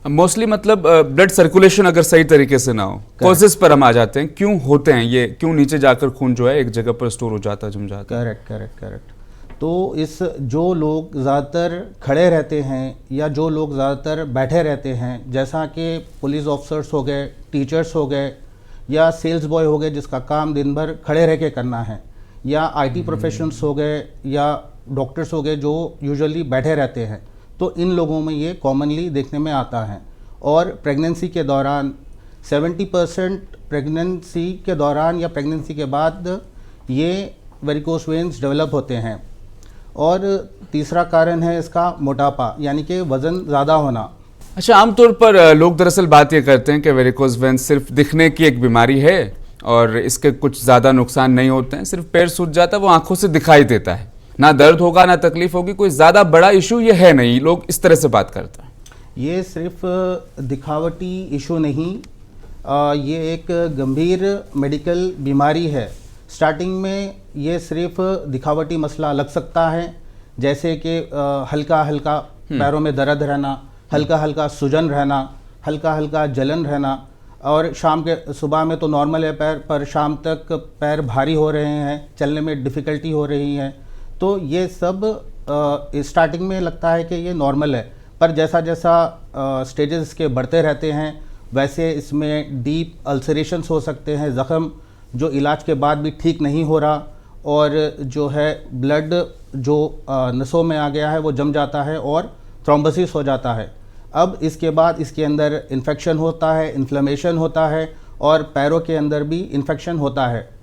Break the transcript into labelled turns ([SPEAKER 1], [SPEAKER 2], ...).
[SPEAKER 1] Mostly मतलब blood circulation अगर सही तरीके से ना हो, कॉजेस पर हम आ जाते हैं, क्यों होते हैं ये, क्यों नीचे जाकर खून जो है एक जगह पर स्टोर हो जाता है, जम जाता है।
[SPEAKER 2] करेक्ट। तो इस जो लोग ज़्यादातर खड़े रहते हैं या जो लोग ज़्यादातर बैठे रहते हैं, जैसा कि पुलिस ऑफिसर्स हो गए, टीचर्स हो गए या सेल्स बॉय हो गए जिसका काम दिन भर खड़े रह के करना है, या आईटी प्रोफेशनल्स हो गए या डॉक्टर्स हो गए जो यूजुअली बैठे रहते हैं, तो इन लोगों में ये कॉमनली देखने में आता है। और प्रेगनेंसी के दौरान 70% प्रेगनेंसी के दौरान या प्रेगनेंसी के बाद ये वेरिकोस वेन्स डेवलप होते हैं। और तीसरा कारण है इसका मोटापा, यानी कि वज़न ज़्यादा होना।
[SPEAKER 1] अच्छा, आमतौर पर लोग दरअसल बात ये करते हैं कि वेरिकोस वेन्स सिर्फ दिखने की एक बीमारी है और इसके कुछ ज़्यादा नुकसान नहीं होते हैं, सिर्फ पैर सूज जाता है, वो आंखों से दिखाई देता है, ना दर्द होगा ना तकलीफ होगी, कोई ज़्यादा बड़ा इशू ये है नहीं, लोग इस तरह से बात करते हैं।
[SPEAKER 2] ये सिर्फ दिखावटी इशू नहीं, ये एक गंभीर मेडिकल बीमारी है। स्टार्टिंग में ये सिर्फ दिखावटी मसला लग सकता है, जैसे कि हल्का हल्का पैरों में दर्द रहना, हल्का हल्का सूजन रहना, हल्का हल्का जलन रहना, और शाम के सुबह में तो नॉर्मल है पैर, पर शाम तक पैर भारी हो रहे हैं, चलने में डिफ़िकल्टी हो रही है। तो ये सब स्टार्टिंग में लगता है कि ये नॉर्मल है, पर जैसा जैसा स्टेजेस इसके बढ़ते रहते हैं वैसे इसमें डीप अल्सरेशंस हो सकते हैं, ज़ख़म जो इलाज के बाद भी ठीक नहीं हो रहा, और जो है ब्लड जो नसों में आ गया है वो जम जाता है और थ्रोम्बोसिस हो जाता है। अब इसके बाद इसके अंदर इन्फेक्शन होता है, इन्फ्लेमेशन होता है और पैरों के अंदर भी इन्फेक्शन होता है।